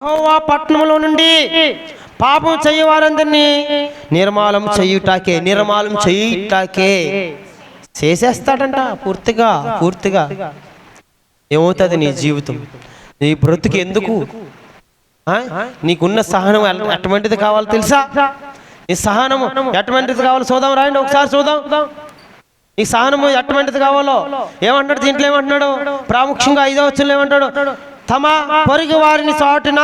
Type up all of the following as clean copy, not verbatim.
యెహోవా పట్టణంలో నుండి పాపం చేయవారందరినీ నిర్మూలం చేయుటాకే చేసేస్తాడంట. పూర్తిగా ఏమవుతుంది నీ జీవితం, నీ బ్రతుకు ఎందుకు? నీకున్న సహనం ఎటువంటిది కావాలో తెలుసా? నీ సహనము ఎటువంటిది కావాలో చూద్దాం, రాయండి ఒకసారి చూద్దాం. నీ సహనము ఎటువంటిది కావాలో ఏమంటాడు దీంట్లో? ఏమంటున్నాడు? ప్రాముఖ్యంగా 5వ వచనంలో ఏమంటాడు? తమ పొరుగు వారిని చాటున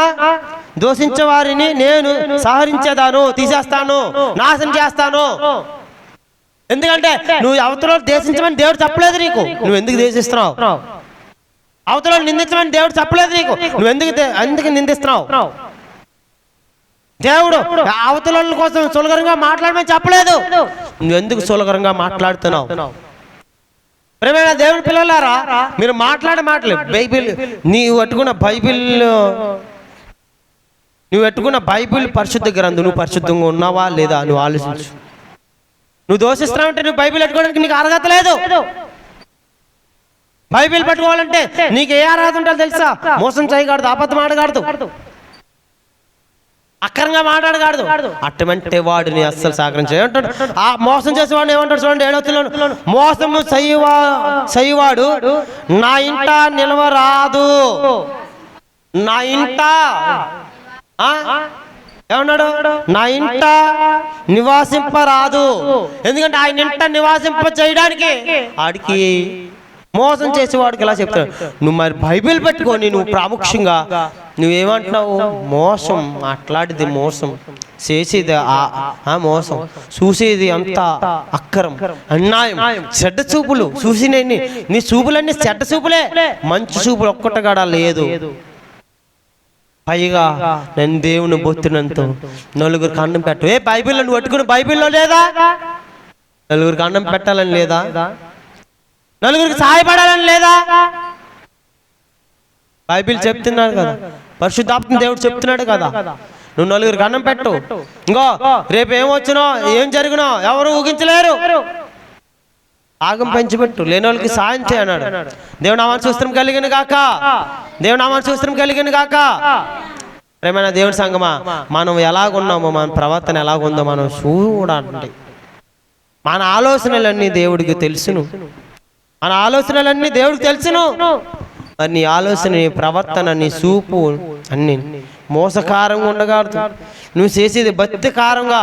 దూషించే వారిని నేను సహరించేదాను, తీసేస్తాను, నాశనం చేస్తాను. ఎందుకంటే నువ్వు అవతల దేశించమని దేవుడు చెప్పలేదు నీకు, నువ్వు ఎందుకు దేశిస్తున్నావు? అవతల నిందించమని దేవుడు చెప్పలేదు నీకు, నువ్వు ఎందుకు నిందిస్తున్నావు? దేవుడు అవతల కోసం సులభంగా మాట్లాడమని చెప్పలేదు, నువ్వెందుకు సులభంగా మాట్లాడుతున్నావు? ప్రియమైన దేవుని పిల్లలారా, మీరు మాట్లాడే మాటలు బైబిల్, నువ్వు పెట్టుకున్న బైబిల్ పరిశుద్ధ గ్రంథం. నువ్వు పరిశుద్ధంగా ఉన్నావా లేదా నువ్వు ఆలోచించు. నువ్వు దోషిస్తున్నావంటే నువ్వు బైబిల్ పెట్టుకోవడానికి నీకు అర్హత లేదు. బైబిల్ పెట్టుకోవాలంటే నీకు ఏ అర్హత ఉంటుందో తెలుసా? మోసం చేయకూడదు, అబద్ధం ఆడకూడదు, అక్రంగా మాట్లాడకూడదు. అటువంటి వాడిని అస్సలు సహకరించే అంటాడు. ఆ మోసం చేసేవాడిని ఏమంటాడు చూడండి, 7వ వచనంలో, మోసము చేయవాడు నా ఇంట నిలవరాదు. నా ఇంట ఏమన్నాడు? నా ఇంట నివాసింపరాదు. ఎందుకంటే ఆయన ఇంట నివాసింప చేయడానికి ఆడికి మోసం చేసేవాడికి ఇలా చెప్తాడు. నువ్వు మరి బైబిల్ పెట్టుకొని నువ్వు ప్రాముఖ్యంగా నువ్వేమంటున్నావు? మోసం మాట్లాడేది, మోసం చేసేది మోసం, చూసేది అంతా అక్కరం, అన్యాయం, చెడ్డ చూపులు. చూసినన్ని నీ చూపులన్నీ చెడ్డ చూపులే, మంచి చూపులు ఒక్కటగాడ లేదు. పైగా నేను దేవుని బొత్తినంత నలుగురికి అన్నం పెట్టు. బైబిల్లో నువ్వు పట్టుకుని బైబిల్లో లేదా? నలుగురికి అన్నం పెట్టాలని లేదా? నలుగురికి సహాయపడాలని లేదా? బైబిల్ చెప్తున్నాడు కదా, పరిశుద్ధాత్మ దేవుడు చెప్తున్నాడు కదా, నువ్వు నలుగురికి అన్నం పెట్టు. ఇంకో రేపు ఏమొచ్చినో ఏం జరిగినో ఎవరు ఊహించలేరు. ఆగం పెంచిపెట్టు, లేని వాళ్ళకి సాయం చేయన్నాడు. దేవుని నామాన్ని చూస్తరం కలిగిన గాక, దేవుని నామాన్ని చూస్తరం కలిగిన గాక. ప్రేమైన దేవుని సంగమా, మనం ఎలాగున్నామో, మన ప్రవర్తన ఎలాగుందో మనం చూడాలి. మన ఆలోచనలన్నీ దేవుడికి తెలుసును, మన ఆలోచనలన్నీ దేవుడికి తెలుసును. మరి నీ ఆలోచన, నీ ప్రవర్తన, నీ చూపు అన్ని మోసకారంగా ఉండకూడదు. నువ్వు చేసేది భక్తికారంగా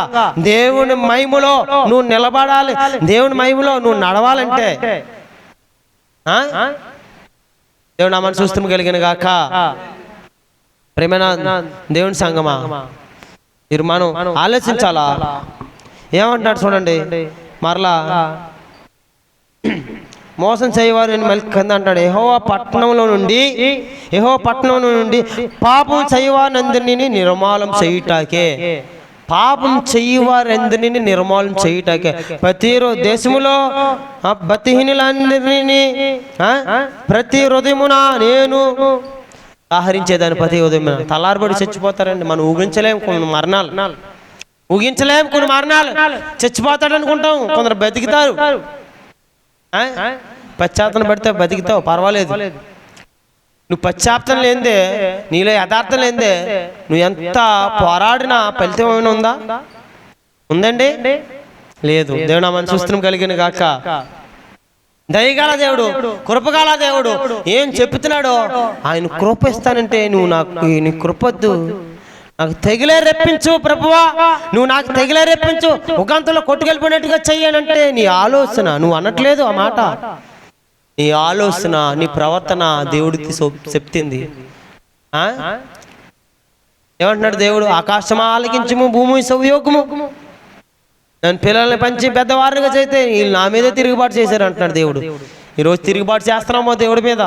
దేవుని మహిమలో నువ్వు నిలబడాలి. దేవుని మహిమలో నువ్వు నడవాలంటే దేవుని నామాన్ని చూస్తూ కలిగిన గాక. ప్రేమైన దేవుని సంగమా, మీరు మనం ఆలోచించాలా? ఏమంటాడు చూడండి, మరలా మోసం చేయవారు మళ్ళీ కింద అంటాడు, యెహోవా పట్టణంలో నుండి పాపం చేయవారందరినీ నిర్మూలం చేయుటాకే. పాపం చేయవారందరినీ నిర్మూలం చేయుటాకే. ప్రతిరోజు దేశములో బతిహీనులందరినీ ప్రతి ఉదయమున నేను ఆహరించేదాన్ని. ప్రతి ఉదయం తలారబడి చచ్చిపోతారండి. మనం ఊహించలేము కొన్ని మరణాలు, చచ్చిపోతాడు అనుకుంటాం. కొందరు బతికితారు. పశ్చాత్తనం పడితే బతికితావు, పర్వాలేదు. నువ్వు పశ్చాత్తం లేదే, నీలో యథార్థం లేదే, నువ్వు ఎంత పోరాడినా ఫలితం ఏమైనా ఉందా? ఉందండి? లేదు. దేవుడు నామాన్ని చూస్తూ కలిగిన గాక. దయగల దేవుడు, కృపగల దేవుడు ఏం చెప్తున్నాడో, ఆయన కృప ఇస్తానంటే నువ్వు నాకు నీ కృపొద్దు, నాకు తెగిలే రెప్పించు ప్రభువా, నువ్వు నాకు తెగిలే రెప్పించు, ఒకంతలో కొట్టుకెళ్ళిపోయినట్టుగా చెయ్యనంటే నీ ఆలోచన, నువ్వు అనట్లేదు ఆ మాట, నీ ఆలోచన, నీ ప్రవర్తన దేవుడికి చెప్తుంది. ఏమంటున్నాడు దేవుడు? ఆకాశమా ఆలకించము, భూమి సౌయోగము, నేను పిల్లల్ని పంచి పెద్దవారిగా చేస్తే వీళ్ళు నా మీదే తిరుగుబాటు చేశారు అంటున్నాడు దేవుడు. ఈరోజు తిరుగుబాటు చేస్తున్నామో దేవుడి మీద?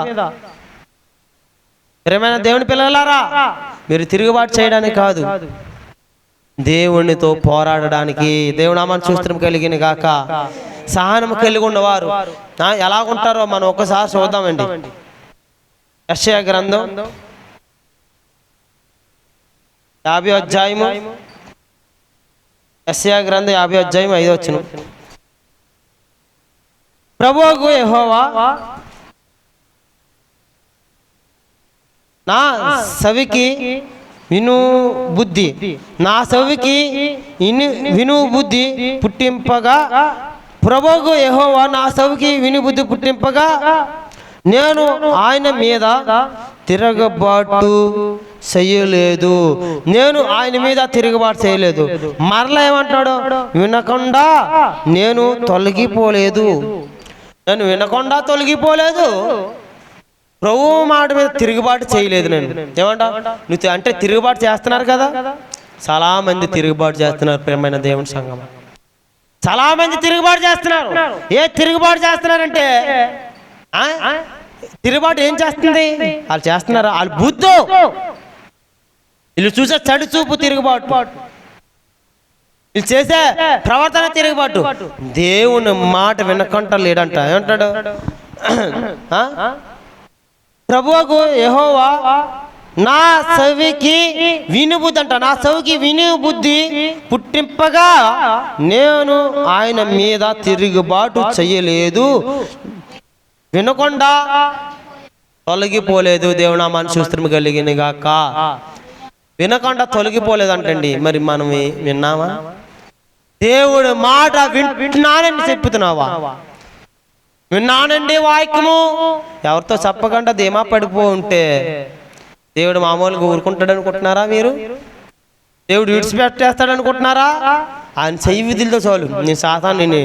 ప్రియమైన దేవుని పిల్లలారా, మీరు తిరుగుబాటు చేయడానికి కాదు, దేవునితో పోరాడడానికి. దేవుని నామాన్ని చూస్తూ కలిగిన గాక. సహనం కలిగి ఉన్నవారు ఎలాగుంటారో మనం ఒక్కసారి చూద్దామండి. యెషయా గ్రంథం 50వ అధ్యాయము, యెషయా గ్రంథం 50వ అధ్యాయం 5వ వచనం. ప్రభువగు యెహోవా నా సవికి విను బుద్ధి, నా చెవికి విను బుద్ధి పుట్టింపగా, ప్రభువు యెహోవా నా చెవికి విను బుద్ధి పుట్టింపగా, నేను ఆయన మీద తిరగబాటు చేయలేదు. నేను ఆయన మీద తిరుగుబాటు చేయలేదు. మరలా ఏమంటాడు? వినకుండా నేను తొలగిపోలేదు. నేను వినకుండా తొలగిపోలేదు. ప్రభువు మాట మీద తిరుగుబాటు చేయలేదు. నేను ఏమంటా? నువ్వు అంటే తిరుగుబాటు చేస్తున్నారు కదా. చాలా మంది తిరుగుబాటు చేస్తున్నారు. ప్రియమైన దేవుని సంఘం, చాలా మంది తిరుగుబాటు చేస్తున్నారు. ఏ తిరుగుబాటు చేస్తున్నారంటే, తిరుగుబాటు ఏం చేస్తుంది? వాళ్ళు చేస్తున్నారు, వాళ్ళు బుద్ధు, వీళ్ళు చూసే చడి చూపు తిరుగుబాటు, వీళ్ళు చేసే ప్రవర్తన తిరుగుబాటు. దేవుని మాట వినకుండా లేడంట. ఏమంటాడు? ప్రభువుకు యెహోవా నా చెవికి విను బుద్ధి అంట, నా చెవికి విను బుద్ధి పుట్టింపగా, నేను ఆయన మీద తిరుగుబాటు చేయలేదు, వినకుండా తొలగిపోలేదు. దేవుడు నా మనసు స్తోత్రం కలిగిన గాక. వినకుండా తొలగిపోలేదు అంటండి. మరి మనం విన్నావా? దేవుడు మాట వింటున్నానని చెప్పుతున్నావా? విన్నానండి వాక్యము ఎవరితో చెప్పకుండా ధీమా పడిపో ఉంటే దేవుడు మామూలుగా ఊరుకుంటాడు అనుకుంటున్నారా? మీరు దేవుడు విడిచిపెట్టేస్తాడు అనుకుంటున్నారా? ఆయన చెయ్యి విధులతో చాలు నేను సాతాన్ని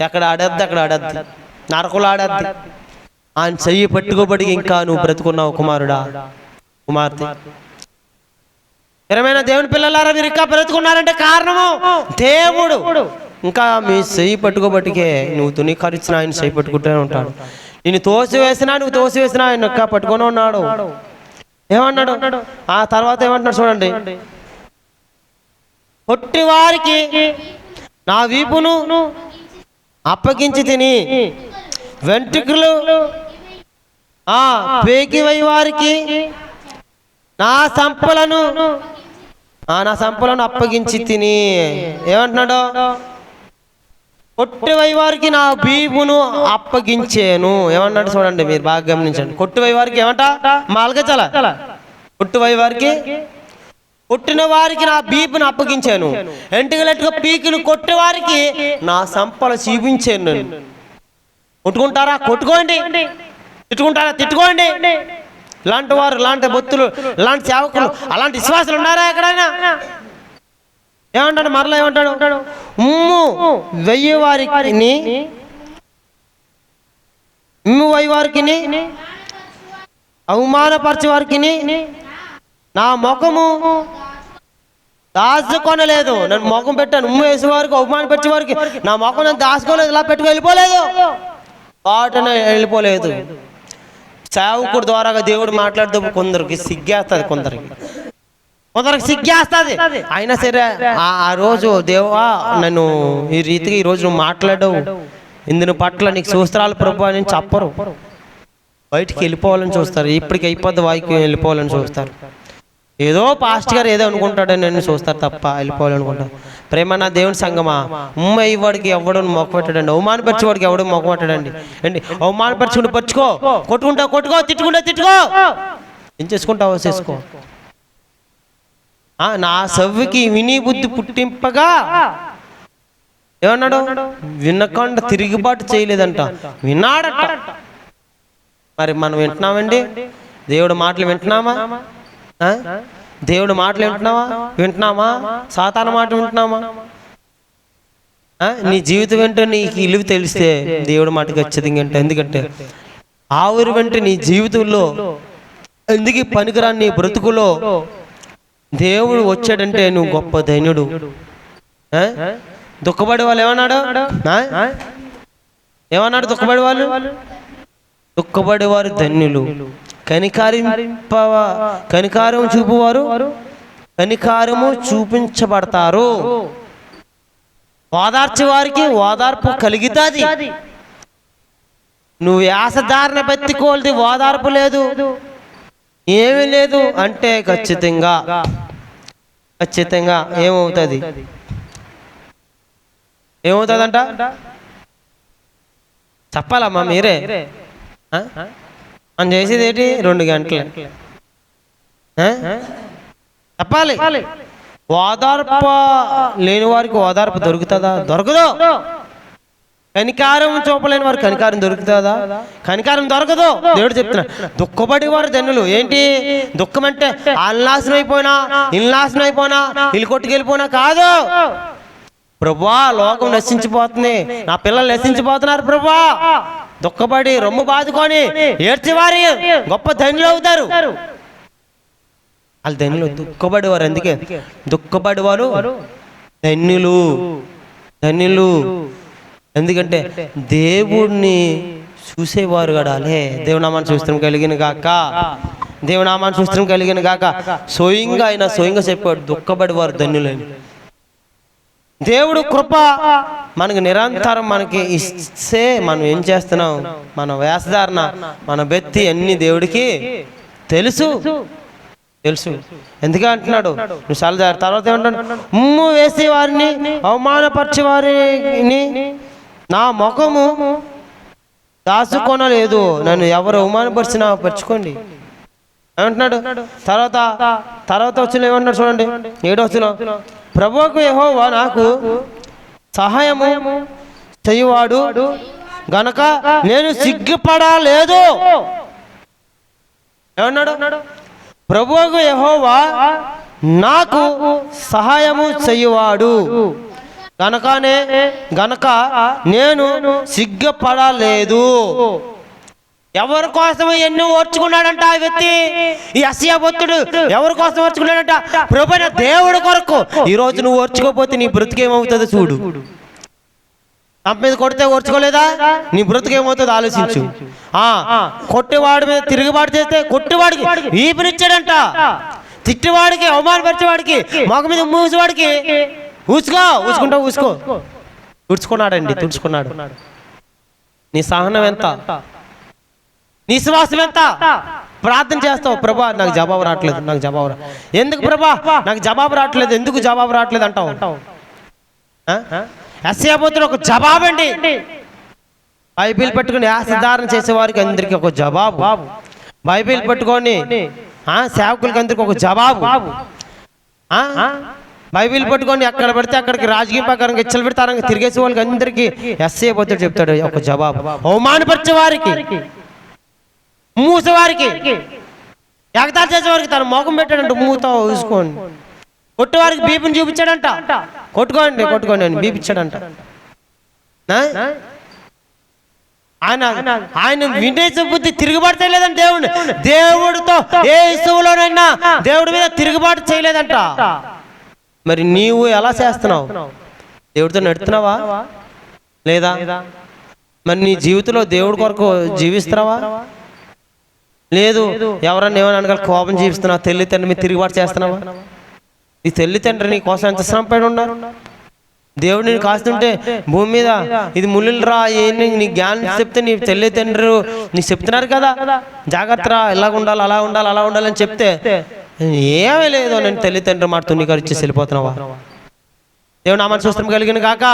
ఎక్కడ ఆడద్దు, అక్కడ ఆడద్దు, నరకులు ఆడద్దు. ఆయన చెయ్యి పట్టుకోబడి ఇంకా నువ్వు బ్రతుకున్నావు కుమారుడా, కుమార్తె. ప్రియమైన దేవుని పిల్లలారా, మీరు ఇంకా బ్రతుకున్నారంటే కారణము దేవుడు. ఇంకా మీ చెయ్యి పట్టుకోబట్టికే నువ్వు తునీకరించిన ఆయన చెయ్యి పట్టుకుంటూనే ఉంటాడు. నేను తోసివేసినా నువ్వు తోసివేసినా ఆయన ఇంకా పట్టుకొని ఉన్నాడు. ఏమన్నాడు? ఆ తర్వాత ఏమంటున్నాడు చూడండి. పొట్టి వారికి నా వీపును అప్పగించి తిని, వెంట్రుకలు పేకివై వారికి నా సంపలను అప్పగించి తిని. ఏమంటున్నాడు? కొట్టువై వారికి నా వీపును అప్పగించాను. ఏమన్నాడు చూడండి, మీరు బాగా గమనించండి. కొట్టువై వారికి ఏమంట? మాల్గచల కొట్టువై వారికి, కొట్టిన వారికి నా వీపును అప్పగించాను, ఎంటికలెట్టుగా పీకును కొట్టే వారికి నా సంపల చూపించాను. నేను కొట్టుకుంటారా? కొట్టుకోండి. తిట్టుకుంటారా? తిట్టుకోండి. ఇలాంటి వారు, ఇలాంటి భక్తులు, ఇలాంటి సేవకులు, అలాంటి విశ్వాసులు ఉన్నారా ఎక్కడైనా? ఏమంటాడు? మరలా ఏమంటాడు? ఉమ్ము వెయ్యి వారికి, అవమానపరచే వారికి నా ముఖము దాచుకొనలేదు. నేను ముఖం పెట్టాను. ఉమ్ము వేసేవారికి, అవమానపరిచే వారికి నా ముఖం నేను దాచుకోలేదు. ఇలా పెట్టుకు వెళ్ళిపోలేదు, పాటన వెళ్ళిపోలేదు. సేవకుడు ద్వారా దేవుడు మాట్లాడుతూ కొందరికి సిగ్గేస్తుంది, కొందరికి సిగ్గేస్తుంది. అయినా సరే ఆ రోజు దేవా నన్ను ఈ రీతిగా ఈరోజు నువ్వు మాట్లాడవు, ఇందుని పట్ల నీకు సూత్రాలు ప్రభు అని చెప్పరు. బయటికి వెళ్ళిపోవాలని చూస్తారు. ఇప్పటికి అయిపోద్ది వాయికి వెళ్ళిపోవాలని చూస్తారు. ఏదో పాస్ట్ గారు ఏదో అనుకుంటాడని నన్ను చూస్తారు తప్ప వెళ్ళిపోవాలనుకుంటారు. ప్రేమ నా దేవుని సంగమా, ఉమ్మయ్య వాడికి ఎవడు మొక్క పెట్టాడండి, అవమానపరిచేవాడికి ఎవడు మొక్క పెట్టాడండి అండి. అవమానపరుచుకుంటూ పరుచుకో, కొట్టుకుంటా కొట్టుకో, తిట్టుకుంటా తిట్టుకో, ఏం చేసుకుంటావో చేసుకో. నా చెవికి విని బుద్ధి పుట్టింపగా, ఏమన్నాడు? వినకుండా తిరుగుబాటు చేయలేదంట, విన్నాడట. మరి మనం వింటున్నామండి? దేవుడు మాటలు వింటున్నామా? దేవుడు మాటలు వింటున్నామా? సాతాను మాట వింటున్నామా? నీ జీవితం వెంట నీకు ఇలువ తెలిస్తే దేవుడు మాటకి వచ్చేది. ఎందుకంటే ఆ ఊరి వెంట నీ జీవితంలో ఎందుకు పనికిరాని నీ బ్రతుకులో దేవుడు వచ్చాడంటే నువ్వు గొప్ప ధన్యుడు. దుఃఖపడే వాళ్ళు ఏమన్నాడు? దుఃఖపడేవారు ధన్యులు, కనికారం చూపువారు కనికారము చూపించబడతారు, ఓదార్చే వారికి ఓదార్పు కలుగుతుంది. నువ్వు వేషధారణ బతికోల్ది ఓదార్పు లేదు, ఏమీ లేదు అంటే ఖచ్చితంగా ఏమవుతుందంట? చెప్పాలమ్మా మీరే. మనం చేసేది ఏంటి? 2 గంటలు చెప్పాలి. ఓదార్ప లేని వారికి ఓదార్పు దొరుకుతుందా? దొరకదు. కనికారం చూపలేని వారికి కనికారం దొరుకుతుందా? కనికారం దొరకదు. దేవుడు చెప్తున్నాడు, దుఃఖపడి వారు ధన్యులు. ఏంటి దుఃఖం అంటే? వాళ్ళు నాశనం అయిపోయినా, ఇల్లు నాశనం అయిపోయినా, ఇల్లు కొట్టుకెళ్ళిపోయినా కాదు. ప్రభువా, లోకం నశించిపోతుంది, నా పిల్లలు నశించిపోతున్నారు ప్రభువా, దుఃఖపడి రొమ్ము బాదుకొని ఏడ్చేవారు గొప్ప ధన్యులు అవుతారు. వాళ్ళు ధన్యులు. దుఃఖపడేవారు, అందుకే దుఃఖపడేవారు ధన్యులు. ధన్యులు ఎందుకంటే దేవుణ్ణి చూసేవారు కడాలే. దేవునామాన్ని చూస్తూ కలిగిన గాక, దేవునామాన్ని చూస్తూ కలిగిన గాక. స్వయంగా ఆయన స్వయంగా చెప్పాడు, దుఃఖపడేవారు ధన్యులని. దేవుడు కృప మనకు నిరంతరం మనకి ఇస్తే మనం ఏం చేస్తున్నాం? మన వేషధారణ, మన బెత్తి అన్ని దేవుడికి తెలుసు. ఎందుకే అంటున్నాడు, నువ్వు చాలా తర్వాత ఏమంటాడు? ఉమ్ము వేసే వారిని, అవమానపరిచే వారిని నా ముఖము దాచుకొనలేదు. నన్ను ఎవరు అవమానపరిచినా పరుచుకోండి ఏమంటున్నాడు. తర్వాత వచ్చిన ఏమంటున్నాడు చూడండి, 7వ వచనం. ప్రభువుకు యెహోవా నాకు సహాయము చేయువాడు గనక నేను సిగ్గుపడలేదు. ఏమన్నాడు? ప్రభువుకు యెహోవా నాకు సహాయము చేయువాడు గనక నేను సిగ్గుపడలేదు. ఎవరి కోసం ఎన్నో ఓర్చుకున్నాడంట ఆ వ్యక్తి. ఈ యెషయా భక్తుడు ఎవరి కోసం ఓర్చుకున్నాడంట? ప్రభువైన దేవుడి కొరకు. ఈరోజు నువ్వు ఓర్చుకోకపోతే నీ బ్రతుకేమవుతుందో చూడు. తప్ప మీద కొడితే ఓర్చుకోలేదా? నీ బ్రతుకేమవుతుందో ఆలోచించు. కొట్టేవాడి మీద తిరుగుబాటు చేస్తే కొట్టేవాడికి వీపునిచ్చాడంట. తిట్టేవాడికి, అవమానపరిచేవాడికి, మొగ మీద మూసేవాడికి తుడుచుకున్నాడండి. తుడుచుకున్నాడు. నీ సహనం ఎంత? నీ శ్వాసం ఎంత? ప్రార్థన చేస్తావు, ప్రభా నాకు జవాబు రావట్లేదు, నాకు జవాబు రా. ఎందుకు ప్రభా నాకు జవాబు రావట్లేదు, ఎందుకు జవాబు రావట్లేదు అంటావు? యెషయా భక్తుడు ఒక జవాబు అండి. బైబిల్ పెట్టుకుని యాసధారణ చేసేవారికి అందరికి ఒక జవాబు. బైబిల్ పెట్టుకొని సేవకులకి అందరికి ఒక జవాబు. బైబిల్ పట్టుకొని ఎక్కడ పెడితే అక్కడికి రాజకీయ ప్రకారంగా ఇచ్చలు పెడతారు తిరిగేసే వాళ్ళకి అందరికీ యెషయా భక్తుడు చెప్తాడు ఒక జవాబు. అవమానపరిచే వారికి, మూసేవారికి, ఎగతాళి చేసేవారికి తన మోకం పెట్టాడంట. మూతో చూసుకోండి. కొట్టేవారికి బీపీని చూపించాడంట. కొట్టుకోండి అని బీపించాడంట. ఆయన వినేసే బుద్ధి తిరుగుబాటు చేయలేదంట. దేవుడితో ఏ ఇసువులోనైనా దేవుడి మీద తిరుగుబాటు చేయలేదంట. మరి నీవు ఎలా చేస్తున్నావు? దేవుడితో నడుతున్నావా లేదా? మరి నీ జీవితంలో దేవుడి కొరకు జీవిస్తున్నావా? లేదు. ఎవరన్నా ఏమైనా అనగల కోపం జీవిస్తున్నావా? తల్లి తండ్రి మీద తిరుగుబాటు చేస్తున్నావా? ఈ తల్లి తండ్రి నీ కోసం ఎంత శ్రమపడి ఉన్నారు. దేవుడు నేను కాస్తుంటే భూమి మీద ఇది ముళ్ళు రా, నీ జ్ఞానం చెప్తే నీ తల్లి తండ్రి నీకు చెప్తున్నారు కదా, జాగ్రత్త రా, ఇలా ఉండాలి, అలా ఉండాలి, అలా ఉండాలని చెప్తే ఏమీ లేదు. నేను తల్లి తండ్రి మాట తుని గారు ఇచ్చేసి వెళ్ళిపోతున్నావా? దేవుడు నామాన్ని చూస్తాం కలిగిన కాక.